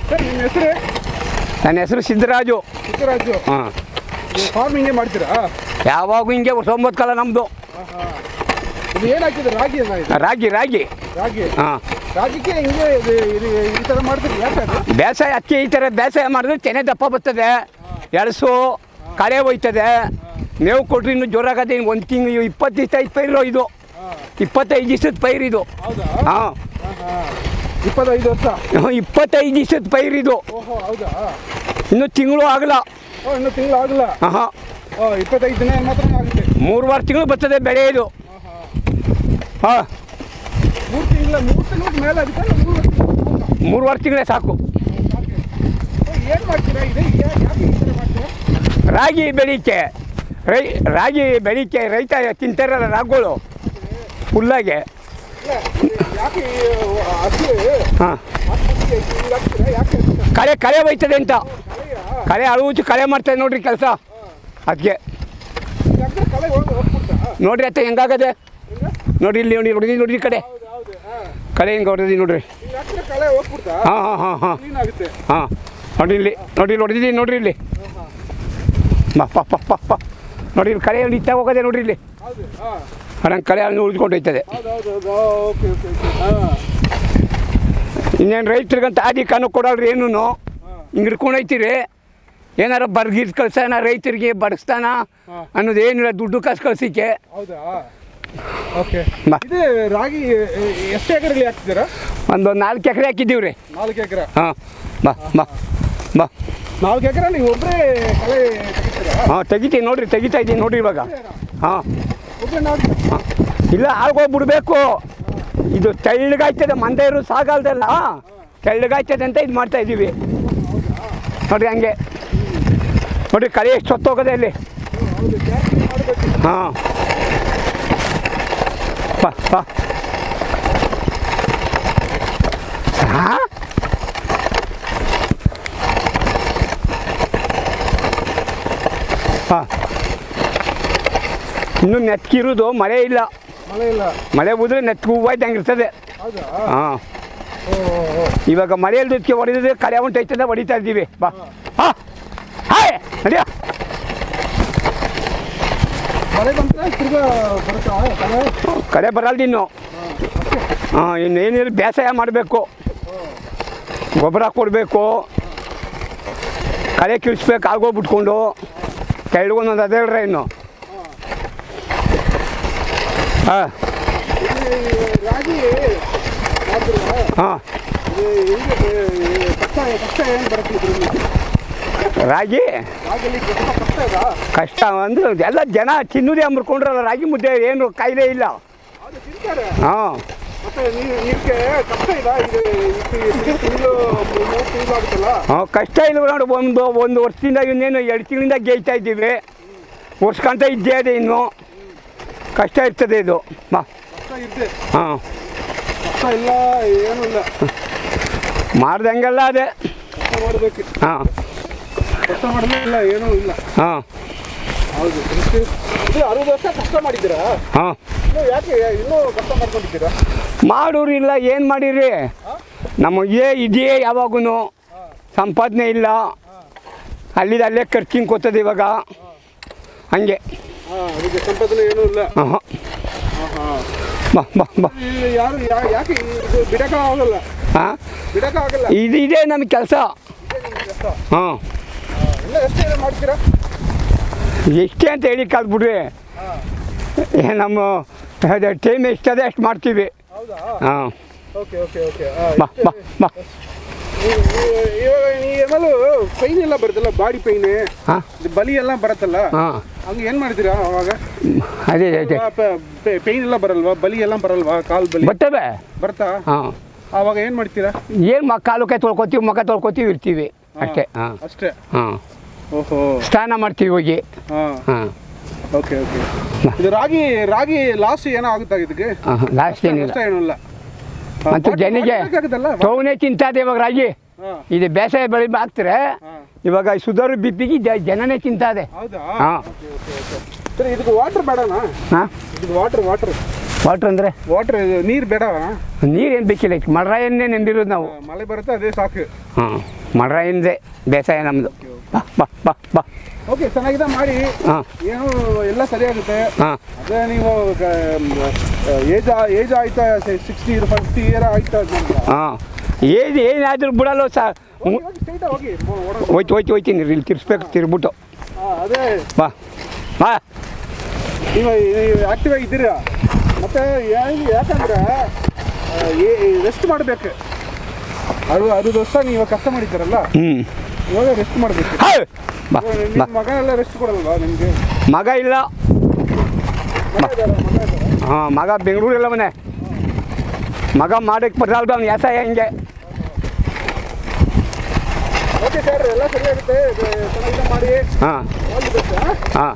Sir ನಿಮ್ಮ ಹೆಸರು? ನನ್ನ ಹೆಸರು ಸಿದ್ದರಾಜು. ಸಿದ್ದರಾಜು. ಹಾಂ. ಫಾರ್ಮಿಂಗೇ ಮಾಡ್ತೀರಾ? ಯಾವಾಗ ಹಿಂಗೆ 9 ಕಾಲ ನಮ್ಮದು. ಇದು ಏನು ಹಾಕಿದ್ರೆ ರಾಗಿ ರಾಗಿ ರಾಗಿ ರಾಗಿ. ಹಾಂ. ರಾಗಿಗೆ ಹಿಂಗೆ ಈ ಥರ ಮಾಡ್ತೀರಿ ಯಾಕೆ ಅದು? ಬೇಸಾಯ ಅಕ್ಕಿ ಈ ಥರ ಬೇಸಾಯ ಮಾಡಿದ್ರೆ ತೆನೆ ದಪ್ಪ ಬರ್ತದೆ, ಎಳಸು ಕಳೆ ಹೋಯ್ತದೆ. ಮೇವು ಕೊಟ್ರಿ ಇನ್ನೂ ಜೋರಾಗದೆ. 1 ತಿಂಗಳು 25 ಪೈರು ಇದು, 25 ದಿವಸದ ಪೈರು ಇದು. ಹೌದಾ? ಹಾಂ. 25 ವರ್ಷ. 25 ದಿವಸದ ಪೈರು ಇದು. ಓಹೋ ಹೌದಾ? ಇನ್ನೂ ತಿಂಗಳು ಆಗಲ್ಲ. ಇನ್ನೂ ತಿಂಗಳು ಆಗಲ್ಲ. ಹಾಂ. 25 ದಿನ ಮಾತ್ರ ಆಗುತ್ತೆ. 3-4 ತಿಂಗಳು ಬರ್ತದೆ ಬೆಳೆ ಇದು. ಹಾಂ. 3 ತಿಂಗಳ ಮೇಲೆ ಆಗುತ್ತೆ. 3-4 ತಿಂಗಳೇ ಸಾಕು. ಏನು ಮಾಡ್ತೀರಾ? ಇದೆ ಯಾಕೆ ಈ ಥರ ಮಾಡ್ತೀರಾ? ರಾಗಿ ಬೆಳೀಕೆ ರಾಗಿ ಬೆಳೀಕೆ ರೈತ ತಿಂತಾರಲ್ಲ ರಾಗುಗಳು ಫುಲ್ಲಾಗೆ. ಯಾಕೆ ಅಕ್ಕಿ ಹಾಂ. ಯಾಕೆ ಕಳೆ ಹೋಯ್ತದೆ ಅಂತ. ಕಳೆ ಅಳುವುಚು ಕಳೆ ಮಾಡ್ತಾರೆ ನೋಡ್ರಿ ಕೆಲಸ. ಅದಕ್ಕೆ ನೋಡ್ರಿ ಅತ್ತ ಹೆಂಗಾಗದೆ ನೋಡ್ರಿ. ಇಲ್ಲಿ ನೋಡಿ ನೋಡ್ರಿ ಈ ಕಡೆ ಕಳೆ ಹೆಂಗೆ ಹೊಡೆದಿ ನೋಡ್ರಿ. ಹಾಂ ಹಾಂ ಹಾಂ ಹಾಂ ಹಾಂ. ನೋಡಿ ಇಲ್ಲಿ ಹೊಡೆದಿದ್ದೀನಿ ನೋಡ್ರಿ. ಇಲ್ಲಿ ಪಪ್ಪ ನೋಡಿ ಇಲ್ಲಿ ಕಳೆ ನಿಂತ ಹೋಗೋದೆ ನೋಡ್ರಿ. ಇಲ್ಲಿ ಹಂಗೆ ಕಳೆ ಹಂಗೆ ಉಳಿದುಕೊಂಡು ಹೋಯ್ತದೆ. ಇನ್ನೇನು ರೈತರಿಗಂತ ಆದಿ ಕಾನು ಕೊಡಲ್ರಿ ಏನೂ. ಹಿಂಗೆ ಹಿಡ್ಕೊಂಡು ಹೋಯ್ತೀರಿ. ಏನಾರ ಬರ್ಗಿದ್ ಕಳ್ಸೋಣ ರೈತರಿಗೆ ಬಡಿಸ್ತಾನ ಅನ್ನೋದು ಏನಿಲ್ಲ. ದುಡ್ಡು ಕಾಸು ಕಳ್ಸಿಕ್ಕೆ. ಹೌದಾ? ಓಕೆ. ಇದು ರಾಗಿ ಎಷ್ಟು ಎಕರೆಲಿ ಹಾಕ್ತಿದ್ದೀರಾ? ಒಂದು 4 ಎಕರೆ ಹಾಕಿದ್ದೀವಿ ರೀ. 4 ಎಕರೆ. ಹಾಂ. ಬಾ 4 ಎಕರೆ ನೀವು ಒಬ್ಬರೇ ಕಳೆ ತೆಗಿತೀರಾ? ಹಾಂ ತೆಗಿತೀನಿ ನೋಡ್ರಿ. ತೆಗಿತಾ ಇದ್ದೀನಿ ನೋಡ್ರಿ ಇವಾಗ. ಹಾಂ. ಹಾಂ. ಇಲ್ಲ ಆಳ್ಗೋಗ್ಬಿಡ್ಬೇಕು. ಇದು ತೆಳ್ಳಗಾಯ್ತದೆ. ಮಂದೆ ಇರೋ ಸಾಗಲ್ದಲ್ಲ ತೆಳ್ಳಗಾಯ್ತದೆ ಅಂತ ಇದು ಮಾಡ್ತಾ ಇದ್ದೀವಿ ನೋಡ್ರಿ. ಹಂಗೆ ನೋಡ್ರಿ ಕಳೆ ಎಷ್ಟು ಹೊತ್ತೋಗದೆ ಅಲ್ಲಿ. ಹಾಂ. ಬಾ ಹಾಂ. ಹಾಂ. ಇನ್ನೂ ನೆತ್ಕಿರೋದು ಮಳೆ ಇಲ್ಲ. ಮಳೆ ಹೋದ್ರೆ ನೆತ್ಗೆ ಹೂವಾಯ್ತಂಗೆ ಇರ್ತದೆ. ಹಾಂ. ಇವಾಗ ಮಳೆ ಇಲ್ದಕ್ಕೆ ಹೊಡೆದಿದ್ರೆ ಕಳೆ ಹೊಂಟೈತದೆ ಹೊಡಿತಾ ಇದ್ದೀವಿ. ಬಾ ಹಾಂ. ಹಾಯ್ ನಡಿಯ. ಕಳೆ ಬರಲ್ದು ಇನ್ನು. ಹಾಂ. ಇನ್ನೇನಿದ್ರು ಬೇಸಾಯ ಮಾಡಬೇಕು, ಗೊಬ್ಬರ ಕೊಡಬೇಕು, ಕಳೆ ಕಿಳಿಸ್ಬೇಕು. ಆಗೋಗ್ಬಿಟ್ಕೊಂಡು ಕೆಳಗೊಂದೊಂದು ಅದೇ ಹೇಳ್ರೆ ಇನ್ನು. ಹಾಂ. ಹಾಂ. ರಾಗಿ ಕಷ್ಟ ಅಂದ್ರೆ ಎಲ್ಲ ಜನ ತಿನ್ನುವುದೇ ಅಂಬ್ಕೊಂಡ್ರಲ್ಲ. ರಾಗಿ ಮುದ್ದೆ ಏನು ಕಾಯಿಲೆ ಇಲ್ಲ. ಹಾಂ. ಹಾಂ. ಕಷ್ಟ ಇಲ್ಲ ನೋಡಿ. ಒಂದು ವರ್ಷದಿಂದ ಇನ್ನೇನು 2 ತಿಂಗಳಿಂದ ಗೇಯ್ತಾ ಇದ್ದೀವಿ. ವರ್ಷಕ್ಕಂತ ಇದ್ದೇ ಇದೆ. ಇನ್ನು ಕಷ್ಟ ಇರ್ತದೆ ಇದು. ಬಾ. ಹಾಂ. ಮಾಡ್ದಂಗೆಲ್ಲ ಅದೇ. ಹಾಂ. ಹಾಂ. ಹೌದು. 60 ವರ್ಷ ಕಷ್ಟ ಮಾಡಿದ್ದೀರಾ? ಹಾಂ. ಯಾಕೆ ಇನ್ನೂ ಕಷ್ಟ ಮಾಡ್ಕೊಂಡಿದ್ದೀರಾ? ಮಾಡೋರು ಇಲ್ಲ. ಏನು ಮಾಡಿರಿ? ನಮಗೆ ಇದೆಯೇ ಯಾವಾಗೂ ಸಂಪಾದನೆ ಇಲ್ಲ. ಅಲ್ಲೇ ಖರ್ಚಿಂಗ್ ಕೊತ್ತದ ಇವಾಗ ಹಂಗೆ. ಸಂಪಾದನೆ ಏನೂ ಇಲ್ಲ. ಹಾಂ. ಬಾ ಯಾರು ಯಾಕೆ ಬಿಡಕ್ಕಾಗಲ್ಲ? ಹಾಂ. ಬಿಡಕ್ಕಾಗಲ್ಲ. ಇದೆ ನಮಗೆ ಕೆಲಸ. ಹಾಂ. ಎಷ್ಟು ಮಾಡ್ತೀರಾ? ಎಷ್ಟೇ ಅಂತ ಹೇಳಿ ಕಲ್ಬಿಡ್ರಿ. ನಮ್ಮ ಟೈಮ್ ಎಷ್ಟದೆ ಅಷ್ಟು ಮಾಡ್ತೀವಿ. ಹಾಂ. ಬಾ. ಇವಾಗ ನೀವೆಲ್ಲೂ ಪೈನ್ ಎಲ್ಲ ಬರುತ್ತಲ್ಲ, ಬಾಡಿ ಪೈನ್, ಬಲಿ ಎಲ್ಲ ಬರುತ್ತಲ್ಲ, ಹಂಗೆ ಏನು ಮಾಡ್ತೀರಾ ಅವಾಗ? ಅದೇ ಪೈನ್ ಎಲ್ಲ ಬರಲ್ವಾ? ಬಲಿ ಎಲ್ಲ ಬರಲ್ವಾ? ಕಾಲು ಬಲಿ ಬರ್ತವೆ. ಬರ್ತಾ? ಹಾಂ. ಆವಾಗ ಏನು ಮಾಡ್ತೀರಾ? ಏನು ಕಾಲು ಕೈ ತೊಳ್ಕೊತೀವಿ, ಮುಖ ತೊಳ್ಕೊತೀವಿ, ಇರ್ತೀವಿ ಅಷ್ಟೇ. ಹಾಂ ಅಷ್ಟೇ. ಹಾಂ. ಓಹೋ. ಸ್ನಾನ ಮಾಡ್ತೀವಿ ಹೋಗಿ. ಹಾಂ ಹಾಂ. Okay okay. ಇದು ರಾಗಿ ಲಾಸ್ಟ್ ಏನೋ ಆಗುತ್ತಾ ಇದಕ್ಕೆ? ಲಾಸ್ಟ್ ಏನಿಲ್ಲ. ಏನಿಲ್ಲ. ಮತ್ತು ಜನಿಗೆ ಟೌನೇ ತಿಂತಾದೆ ಇವಾಗ ರಾಗಿ. ಇದು ಬೇಸಾಯ ಬೆಳೆ ಹಾಕ್ತಾರೆ ಇವಾಗ. ಸುಧಾರು ಬಿಪ್ಪಿಗೆ ಜನನೇ ತಿಂತಾದೆ. ಹೌದಾ? ಹಾಂ. ಸರಿ, ಇದಕ್ಕೆ ವಾಟರ್ ಬೇಡನಾ? ಹಾಂ. ಇದಕ್ಕೆ ವಾಟರ್ ವಾಟ್ರ್ ಅಂದರೆ ವಾಟರ್ ನೀರು ಬೇಡ, ನೀರೇನು ಬೇಕಿಲ್ಲ, ಮಡ್ರಾಯನ್ನೇ ನೆಂದಿರೋದು ನಾವು. ಮಳೆ ಬರುತ್ತೆ ಅದೇ ಸಾಕು. ಹಾಂ, ಮಡ್ರಾಯನ್ದೇ ಬೇಸಾಯ ನಮ್ಮದು. ಬಾ ಬಾ ಬಾ ಬಾ. ಓಕೆ, ಚೆನ್ನಾಗಿದೆ ಮಾಡಿ. ಹಾಂ, ಏನು ಎಲ್ಲ ಸರಿಯಾಗುತ್ತೆ. ಹಾಂ, ಅದೇ ನೀವು ಏಜ್ ಆಯ್ತಾ 60 50 ಇಯರ್ ಆಯ್ತಾ ನಮ್ಗೆ. ಹಾಂ, ಏನಾದರೂ ಬಿಡಲ್ಲ ಸರ್. ಹೋಯ್ತೀನಿ ಇಲ್ಲಿ ತಿರ್ಸ್ಬೇಕು, ತಿರ್ಬಿಟ್ಟು. ಅದೇ ಬಾ ಬಾ. ನೀವು ಆಕ್ಟಿವ್ ಆಗಿದ್ದೀರಾ, ಮತ್ತು ಯಾಕಂದ್ರೆ ರೆಸ್ಟ್ ಮಾಡಬೇಕು. 60 ವರ್ಷ ನೀವು ಕಷ್ಟ ಮಾಡಿದ್ದಾರಲ್ಲ, ಇವಾಗ ರೆಸ್ಟ್ ಮಾಡಬೇಕು. ಬಾ ನಿಮ್ಮ ಮಗನೆಲ್ಲ ರೆಸ್ಟ್ ಕೊಡಲ್ವಾ ನಿಮಗೆ? ಮಗ ಇಲ್ಲ. ಹಾಂ, ಮಗ ಬೆಂಗಳೂರಿಲ್ಲ ಮನೆ. ಮಗ ಮಾಡಕ್ಕೆ ಬರಲ್ದು ಅವ್ನು ವ್ಯಾಸಾಯ ಹಿಂಗೆ. ಓಕೆ ಸರ್, ಎಲ್ಲ ಸರಿಯಾಗುತ್ತೆ, ಚೆನ್ನಾಗಿದೆ ಮಾಡಿ. ಹಾಂ ಹಾಂ